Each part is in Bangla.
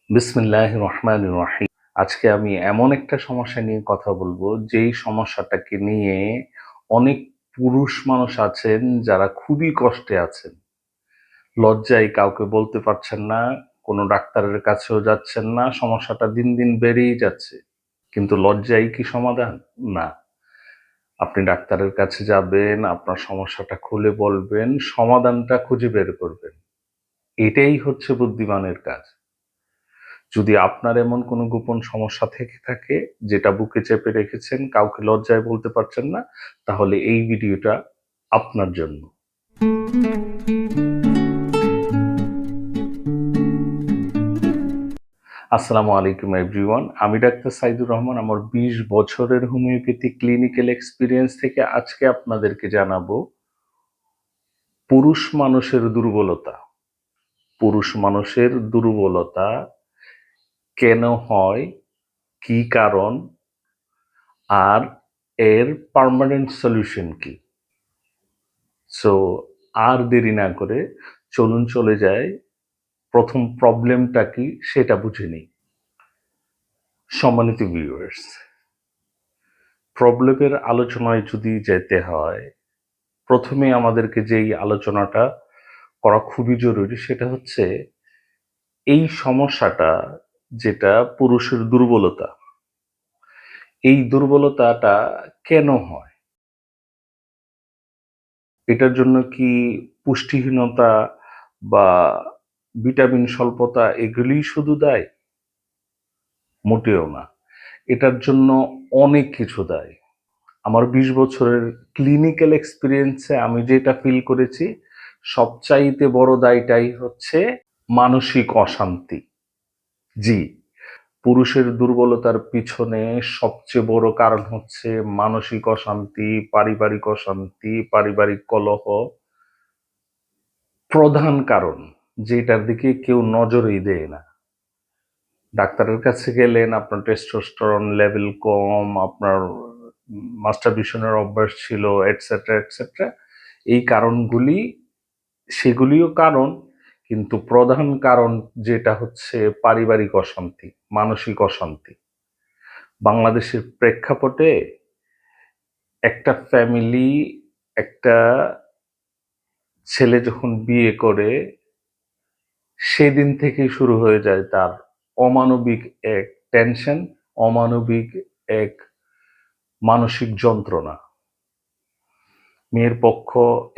বিসমিল্লাহির রহমানির রহিম। আজকে আমি এমন একটা সমস্যা নিয়ে কথা বলবো, যেই সমস্যাটাকে নিয়ে অনেক পুরুষ মানুষ আছেন যারা খুবই কষ্টে আছেন। লজ্জায় কাউকে বলতে পারছেন না, কোনো ডাক্তারের কাছেও যাচ্ছেন না, সমস্যাটা দিন দিন বেড়েই যাচ্ছে। কিন্তু লজ্জাই কি সমাধান? না। আপনি ডাক্তারের কাছে যাবেন, আপনার সমস্যাটা খুলে বলবেন, সমাধানটা খুঁজে বের করবেন। এটাই হচ্ছে বুদ্ধিমানের কাজ। যদি আপনার এমন কোনো গোপন সমস্যা থেকে থাকে যেটা বুকে চেপে রেখেছেন, কাউকে লজ্জায় বলতে পারছেন না, তাহলে এই ভিডিওটা আপনার জন্য। আসসালামু আলাইকুম এভরিওয়ান। আমি ডাক্তার সাইদুর রহমান। আমার 20 বছরের হোমিওপ্যাথি ক্লিনিক্যাল এক্সপিরিয়েন্স থেকে আজকে আপনাদেরকে জানাবো পুরুষ মানুষের দুর্বলতা। পুরুষ মানুষের দুর্বলতা কেন হয়, কি কারণ, আর এর পার্মানেন্ট সলিউশন কি। সো আর দেরি না করে চলুন চলে যায় প্রথম প্রবলেমটা কি সেটা বুঝে নিই। সম্মানিত ভিউয়ার্স, প্রবলেমের আলোচনায় যদি যেতে হয়, প্রথমে আমাদেরকে যেই আলোচনাটা করা খুবই জরুরি সেটা হচ্ছে এই সমস্যাটা, যেটা পুরুষের দুর্বলতা, এই দুর্বলতাটা কেন হয়? এটার জন্য কি পুষ্টিহীনতা বা ভিটামিন স্বল্পতা এগুলিই শুধু দায়ী? মোটেও না। এটার জন্য অনেক কিছু দায়ী। আমার 20 বছরের ক্লিনিক্যাল এক্সপেরিয়েন্সে আমি যেটা ফিল করেছি, সবচাইতে বড় দায়টাই হচ্ছে মানসিক অশান্তি। জি, পুরুষের দুর্বলতার পিছনে সবচেয়ে বড় কারণ হচ্ছে মানসিক অশান্তি, পারিবারিক কলহ। প্রধান কারণ, যেটার দিকে কেউ নজরই দেয় না। ডাক্তারের কাছে গেলেন, আপনার টেস্টোস্টেরন লেভেল কম, আপনার মাস্টারবেশনের অভ্যাস ছিল, এটসেট্রা এটসেট্রা। এই কারণগুলি, সেগুলিও কারণ, কিন্তু প্রধান কারণ যেটা হচ্ছে পারিবারিক অশান্তি, মানসিক অশান্তি। বাংলাদেশের প্রেক্ষাপটে একটা ফ্যামিলি, একটা ছেলে যখন বিয়ে করে, সেদিন থেকেই শুরু হয়ে যায় তার অমানবিক এক টেনশন, অমানবিক এক মানসিক যন্ত্রণা। মেয়ের পক্ষ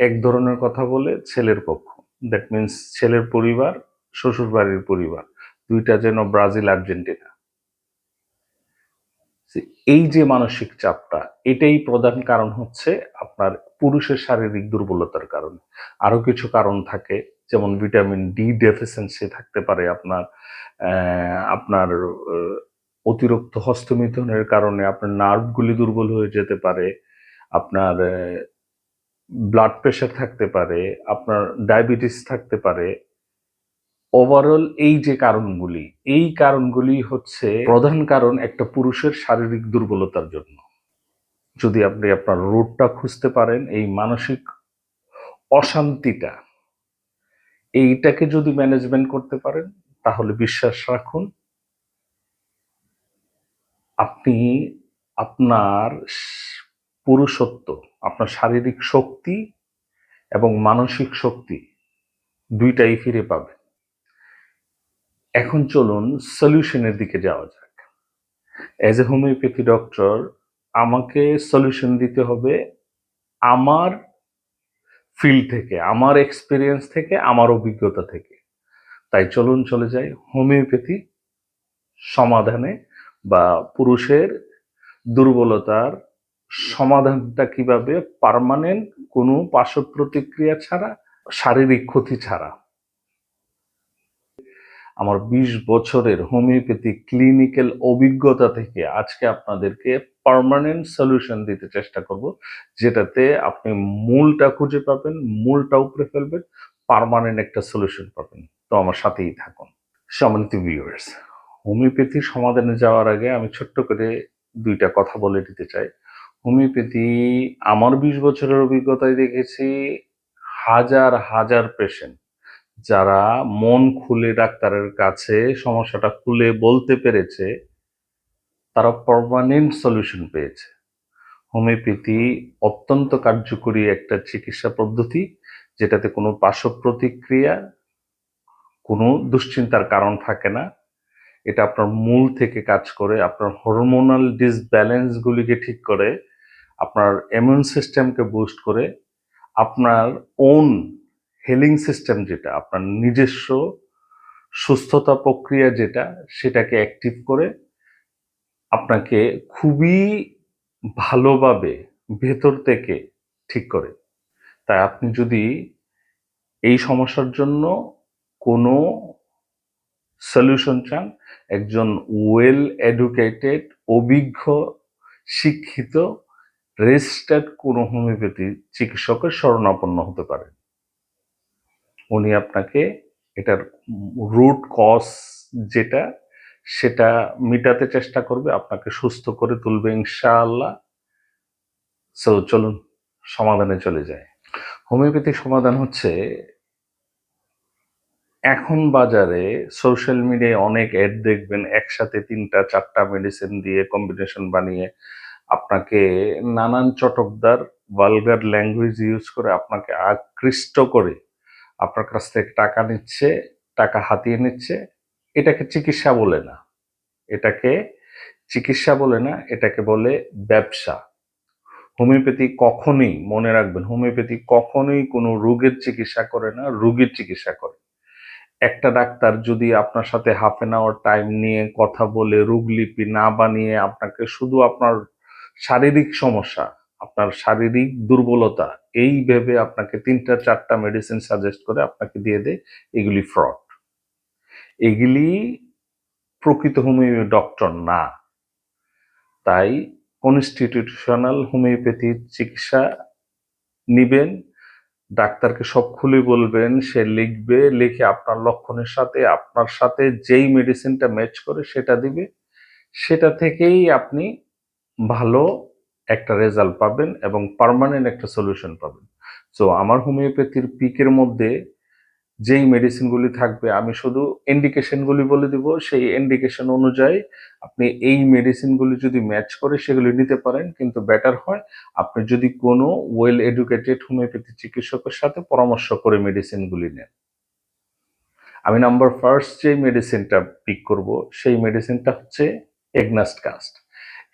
এক ধরনের কথা বলে, ছেলের পক্ষ, দ্যাট মিনস ছেলের পরিবার, শ্বশুর বাড়ির পরিবার, দুইটা যেন ব্রাজিল আর্জেন্টিনা। এই যে মানসিক চাপটা, এটাই প্রধান কারণ হচ্ছে আপনার পুরুষের শারীরিক দুর্বলতার কারণে। আরো কিছু কারণ থাকে, যেমন ভিটামিন ডি ডেফিসিয়েন্সি থাকতে পারে আপনার। আপনার অতিরিক্ত হস্তমিথুনের কারণে আপনার নার্ভগুলি দুর্বল হয়ে যেতে পারে, আপনার ব্লাড প্রেশার থাকতে পারে, আপনার ডায়াবেটিস থাকতে পারে। ওভারঅল এই যে কারণগুলি, এই কারণগুলি হচ্ছে প্রধান কারণ একটা পুরুষের শারীরিক দুর্বলতার জন্য। যদি আপনি আপনার রুটটা খুঁজতে পারেন, এই মানসিক অশান্তিটা, এইটাকে যদি ম্যানেজমেন্ট করতে পারেন, তাহলে বিশ্বাস রাখুন, আপনি আপনার পুরুষত্ব, আপনার শারীরিক শক্তি এবং মানসিক শক্তি দুইটাই ফিরে পাবেন। এখন চলুন সলিউশনের দিকে যাওয়া যাক। অ্যাজ এ হোমিওপ্যাথি ডক্টর, আমাকে সলিউশন দিতে হবে আমার ফিল্ড থেকে, আমার এক্সপিরিয়েন্স থেকে, আমার অভিজ্ঞতা থেকে। তাই চলুন চলে যাই হোমিওপ্যাথি সমাধানে, বা পুরুষের দুর্বলতার সমাধানটা কিভাবে পার্মানেন্ট, কোনো পার্শ্ব প্রতিক্রিয়া ছাড়া, শারীরিক ক্ষতি ছাড়া। আমার 20 বছরের হোমিওপ্যাথি ক্লিনিক্যাল অভিজ্ঞতা থেকে আজকে আপনাদেরকে পার্মানেন্ট সলিউশন দিতে চেষ্টা করব, যেটাতে আপনি মূলটা খুঁজে পাবেন, মূলটা উপরে ফেলবেন, পার্মানেন্ট একটা সলিউশন পাবেন। তো আমার সাথেই থাকুন। সম্মানিত ভিউয়ার্স, হোমিওপ্যাথি সমাধানে যাওয়ার আগে আমি ছোট্ট করে দুইটা কথা বলে দিতে চাই। হোমিওপ্যাথি, আমার 20 বছরের অভিজ্ঞতায় দেখেছি হাজার হাজার পেশেন্ট যারা মন খুলে ডাক্তারের কাছে সমস্যাটা খুলে বলতে পেরেছে, তারা পার্মানেন্ট সলিউশন পেয়েছে। হোমিওপ্যাথি অত্যন্ত কার্যকরী একটা চিকিৎসা পদ্ধতি, যেটাতে কোনো পার্শ্ব প্রতিক্রিয়া, কোনো দুশ্চিন্তার কারণ থাকে না। এটা আপনার মূল থেকে কাজ করে, আপনার হরমোনাল ডিসব্যালেন্সগুলিকে ঠিক করে, আপনার ইমিউন সিস্টেমকে বুস্ট করে, আপনার ওন হিলিং সিস্টেম যেটা, আপনার নিজস্ব সুস্থতা প্রক্রিয়া যেটা, সেটাকে অ্যাক্টিভ করে আপনাকে খুবই ভালোভাবে ভেতর থেকে ঠিক করে। তাই আপনি যদি এই সমস্যার জন্য কোনো সলিউশন চান, একজন ওয়েল এডুকেটেড, অভিজ্ঞ, শিক্ষিত, রেজিস্টার্ড কোনো হোমিওপ্যাথি চিকিৎসকের শরণাপন্ন হতে পারেন। উনি আপনাকে এটার রুট কজ যেটা, সেটা মিটাতে চেষ্টা করবে, আপনাকে সুস্থ করে তুলবে ইনশাআল্লাহ। সো চলুন সমাধানে চলে যায়। হোমিওপ্যাথিক সমাধান হচ্ছে, এখন বাজারে সোশ্যাল মিডিয়ায় অনেক অ্যাড দেখবেন, একসাথে 3টা 4টা মেডিসিন দিয়ে কম্বিনেশন বানিয়ে আপনাকে নানান চটকদার ভালগার ল্যাঙ্গুয়েজ ইউজ করে আপনাকে আকৃষ্ট করে আপনার কাছ থেকে টাকা নিচ্ছে, টাকা হাতিয়ে নিচ্ছে। এটাকে চিকিৎসা বলে না, এটাকে চিকিৎসা বলে না, এটাকে বলে ব্যবসা। হোমিওপ্যাথি কখনোই, মনে রাখবেন, হোমিওপ্যাথি কখনোই কোনো রোগের চিকিৎসা করে না, রোগীর চিকিৎসা করে। একটা ডাক্তার যদি আপনার সাথে হাফ অ্যান আওয়ার টাইম নিয়ে কথা বলে, রোগলিপি না বানিয়ে, আপনাকে শুধু আপনার শারীরিক সমস্যা, আপনার শারীরিক দুর্বলতা এই ভেবে আপনাকে 3টা 4টা মেডিসিন সাজেস্ট করে আপনাকে দিয়ে দেয়, এগুলি ফ্রড। এগুলি প্রকৃত হোমিও ডক্টর না। তাই কনস্টিটিউশনাল হোমিওপ্যাথি চিকিৎসা নিবেন, ডাক্তারকে সব খুলে বলবেন, সে লিখবে, লিখে আপনার লক্ষণের সাথে, আপনার সাথে যেই মেডিসিনটা ম্যাচ করে সেটা দিবে, সেটা থেকেই আপনি ভালো একটা রেজাল্ট পাবেন এবং পার্মানেন্ট একটা সলিউশন পাবেন। সো আমার হোমিওপ্যাথির পিকের মধ্যে যেই মেডিসিনগুলি থাকবে, আমি শুধু ইন্ডিকেশনগুলি বলে দিব, সেই ইন্ডিকেশন অনুযায়ী আপনি এই মেডিসিনগুলি যদি ম্যাচ করে সেগুলি নিতে পারেন। কিন্তু বেটার হয় আপনি যদি কোনো ওয়েল এডুকেটেড হোমিওপ্যাথি চিকিৎসকের সাথে পরামর্শ করে মেডিসিনগুলি নেন। আমি নাম্বার ফার্স্ট যে মেডিসিনটা পিক করব, সেই মেডিসিনটা হচ্ছে এগনাস্টকাস্ট।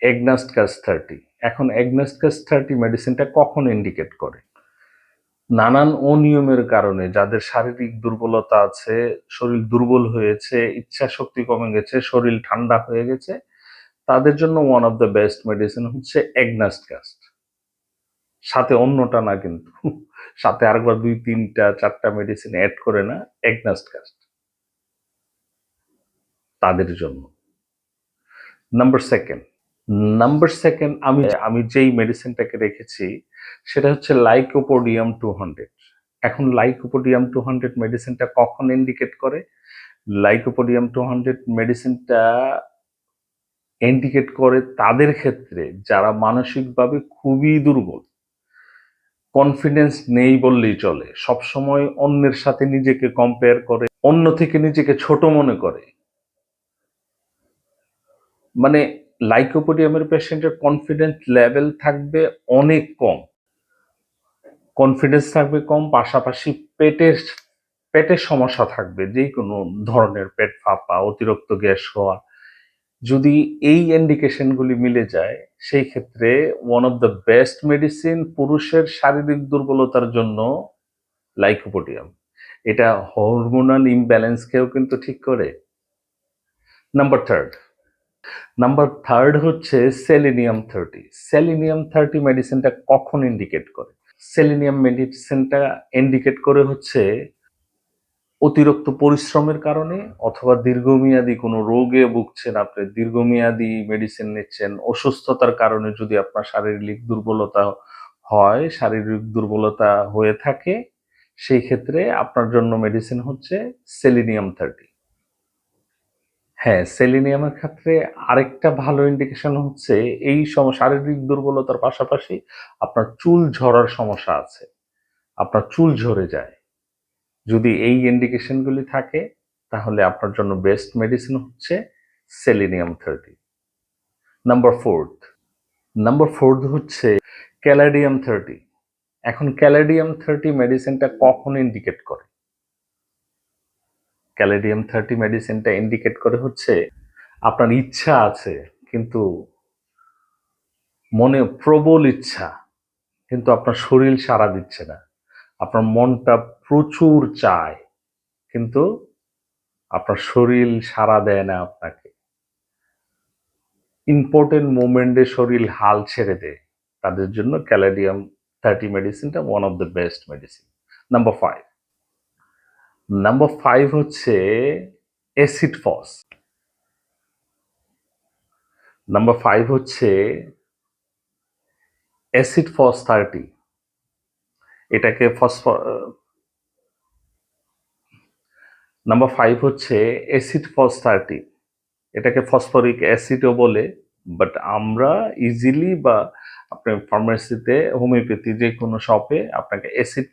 এগনাস্টকাস্ট 30। এখন এগনাস্টকাস্ট 30 মেডিসিনটা কখন ইন্ডিকেট করে? নানান অনিয়মের কারণে, যাদের শারীরিক দুর্বলতা আছে, শরীর দুর্বল হয়েছে, ইচ্ছা শক্তি কমে গেছে, শরীর ঠান্ডা হয়ে গেছে, তাদের জন্য one of the best medicine হচ্ছে এগনাস্টকাস্ট। সাথে অন্যটা না, কিন্তু সাথে আরেকবার 2, 3টা 4টা মেডিসিন অ্যাড করে না, এগনাস্টকাস্ট তাদের জন্য। নাম্বার সেকেন্ড আমি যেই মেডিসিনটাকে রেখেছি সেটা হচ্ছে লাইকোপোডিয়াম 200। এখন লাইকোপোডিয়াম 200 মেডিসিনটা কখন ইন্ডিকেট করে? লাইকোপোডিয়াম 200 মেডিসিনটা ইন্ডিকেট করে তাদের ক্ষেত্রে যারা মানসিকভাবে খুবই দুর্বল, কনফিডেন্স নেই বললেই চলে, সবসময় অন্যের সাথে নিজেকে কম্পেয়ার করে, অন্য থেকে নিজেকে ছোট মনে করে। মানে লাইকোপোডিয়ামের পেশেন্টের কনফিডেন্স লেভেল থাকবে অনেক কম, কনফিডেন্স থাকবে কম, পাশাপাশি পেটের সমস্যা থাকবে, যে কোনো ধরনের পেট ফাঁপা, অতিরিক্ত গ্যাস হওয়া। যদি এই ইন্ডিকেশনগুলি মিলে যায়, সেই ক্ষেত্রে one of the best medicine পুরুষের শারীরিক দুর্বলতার জন্য লাইকোপোডিয়াম। এটা হরমোনাল ইমব্যালেন্সকেও কিন্তু ঠিক করে। নাম্বার থার্ড হচ্ছে সেলিনিয়াম 30। সেলিনিয়াম 30 মেডিসিনটা কখন ইন্ডিকেট করে? সেলিনিয়াম মেডিসিনটা ইন্ডিকেট করে হচ্ছে অতিরিক্ত পরিশ্রমের কারণে, অথবা দীর্ঘমেয়াদী কোনো রোগে ভুগছেন আপনি, দীর্ঘমেয়াদী মেডিসিন নিচ্ছেন, অসুস্থতার কারণে যদি আপনার শারীরিক দুর্বলতা হয়, শারীরিক দুর্বলতা হয়ে থাকে, সেই ক্ষেত্রে আপনার জন্য মেডিসিন হচ্ছে সেলিনিয়াম 30। হ্যাঁ, সেলিনিয়ামের ক্ষেত্রে আরেকটা ভালো ইন্ডিকেশন হচ্ছে, এই শারীরিক দুর্বলতার পাশাপাশি আপনার চুল ঝরার সমস্যা আছে, আপনার চুল ঝরে যায়। যদি এই ইন্ডিকেশনগুলি থাকে তাহলে আপনার জন্য বেস্ট মেডিসিন হচ্ছে সেলিনিয়াম-30। নাম্বার 4 হচ্ছে ক্যালাডিয়াম-30। এখন ক্যালাডিয়াম-30 মেডিসিনটা কখন ইন্ডিকেট করে? ক্যালাডিয়াম-30 মেডিসিনটা ইন্ডিকেট করে হচ্ছে আপনার ইচ্ছা আছে, কিন্তু মনে প্রবল ইচ্ছা, কিন্তু আপনার শরীর সাড়া দিচ্ছে না। আপনার মনটা প্রচুর চায়, কিন্তু আপনার শরীর সাড়া দেয় না আপনাকে। ইম্পর্টেন্ট মোমেন্টে শরীর হাল ছেড়ে দেয়, তাদের জন্য ক্যালাডিয়াম-30 মেডিসিনটা one of the best medicine. Number 5 হচ্ছে অ্যাসিড ফস। নাম্বার 5 হচ্ছে অ্যাসিড ফস 30। এটাকে নাম্বার 5 হচ্ছে অ্যাসিড ফস 30। এটাকে ফসফরিক অ্যাসিডও বলে, বাট আমরা ইজিলি বা আপনার ফার্মেসিতে হোমিওপ্যাথি যে কোনো শপে আপনাকে অ্যাসিড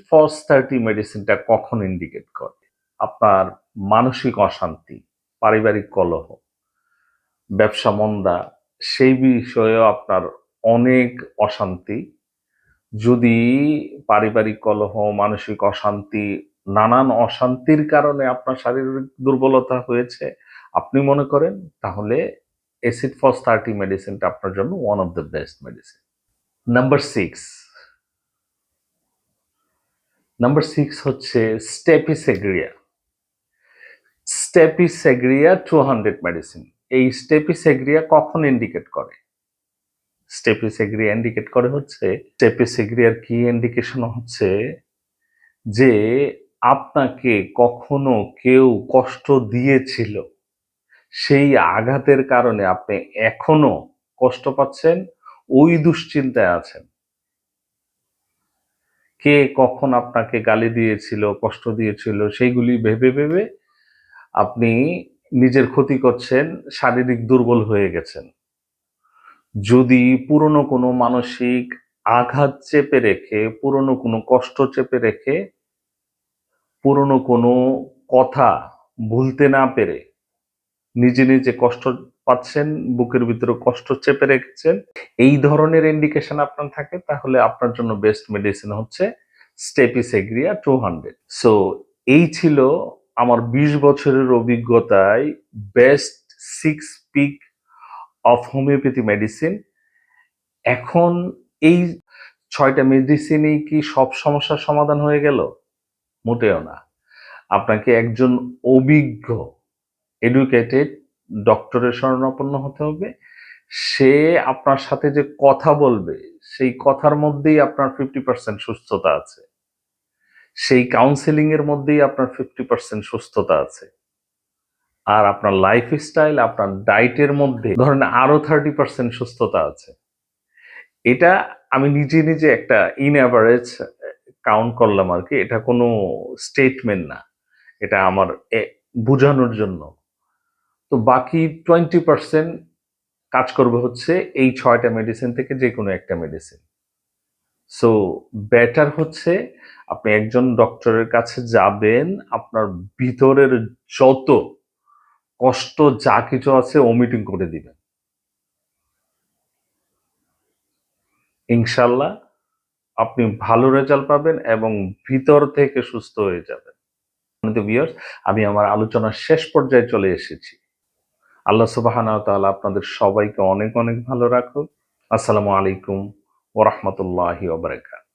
ফস 30 মেডিসিনটা কখন ইন্ডিকেট করে? আপনার মানসিক অশান্তি, পারিবারিক কলহ, ব্যবসা মন্দা, সেই বিষয়েও আপনার অনেক অশান্তি, যদি পারিবারিক কলহ, মানসিক অশান্তি, নানান অশান্তির কারণে আপনার শারীরিক দুর্বলতা হয়েছে আপনি মনে করেন, তাহলে অ্যাসিড ফস 30 মেডিসিনটা আপনার জন্য one of the best medicine. Number 6 হচ্ছে স্টেপিসেগ্রিয়া। স্টেপিসেগ্রিয়া 200 মেডিসিন। এই স্টেপিসেগ্রিয়া কখন ইন্ডিকেট করে? স্টেপিসেগ্রিয়া ইন্ডিকেট করে হচ্ছে, স্টেপিসেগ্রিয়ার কি ইন্ডিকেশন হচ্ছে যে আপনাকে কখনো কেউ কষ্ট দিয়েছিল, সেই আঘাতের কারণে আপনি এখনো কষ্ট পাচ্ছেন, ওই দুশ্চিন্তায় আছেন। কে কখন আপনাকে গালি দিয়েছিল, কষ্ট দিয়েছিল, সেইগুলি ভেবে ভেবে আপনি নিজের ক্ষতি করছেন, শারীরিক দুর্বল হয়ে গেছেন। যদি পুরনো কোনো মানসিক আঘাত চেপে রেখে, পুরনো কোনো কষ্ট চেপে রেখে, পুরনো কোনো কথা ভুলতে না পেরে নিজে নিজে কষ্ট পাচ্ছেন, বুকের ভিতরে কষ্ট চেপে রেখেছেন, এই ধরনের ইন্ডিকেশন আপনার থাকে, তাহলে আপনার জন্য বেস্ট মেডিসিন হচ্ছে স্টেপিসেগ্রিয়া 200। সো এই ছিল আমার 20 বছরের অভিজ্ঞতায় best 6 peak of homeopathy medicine. এখন এই 6টা মেডিসিনই কি সব সমস্যার সমাধান হয়ে গেল? মোটেও না। আপনাকে একজন অভিজ্ঞ এডুকেটেড ডক্টরের শরণাপন্ন হতে হবে। সে আপনার সাথে যে কথা বলবে, সেই কথার মধ্যেই আপনার 50% সুস্থতা আছে। সেই কাউন্সেলিং এর মধ্যেই আপনার 50% সুস্থতা আছে। আর আপনার লাইফস্টাইল, আপনার ডায়েটের মধ্যে ধরেন আরো 30% সুস্থতা আছে। এটা আমি নিজে নিজে একটা ইন অ্যাভারেজ কাউন্ট করলাম আর কি। এটা কোনো স্টেটমেন্ট না, এটা আমার বোঝানোর জন্য। তো বাকি 20% কাজ করবে হচ্ছে এই 6টা মেডিসিন থেকে যে কোনো একটা মেডিসিন। সো বেটার হচ্ছে আপনি একজন ডক্টরের কাছে যাবেন, আপনার ভিতরের যত কষ্ট যা কিছু আছে ওমিটিং করে দিবেন। ইনশাল্লাহ আপনি ভালো রেজাল্ট পাবেন এবং ভিতর থেকে সুস্থ হয়ে যাবেন। ভিউয়ার্স, আমি আমার আলোচনার শেষ পর্যায়ে চলে এসেছি। আল্লাহ সুবহানাহু ওয়া তাআলা আপনাদের সবাইকে অনেক অনেক ভালো রাখুন। আসসালামু আলাইকুম ওয়া রাহমাতুল্লাহি ওয়া বারাকাতুহু।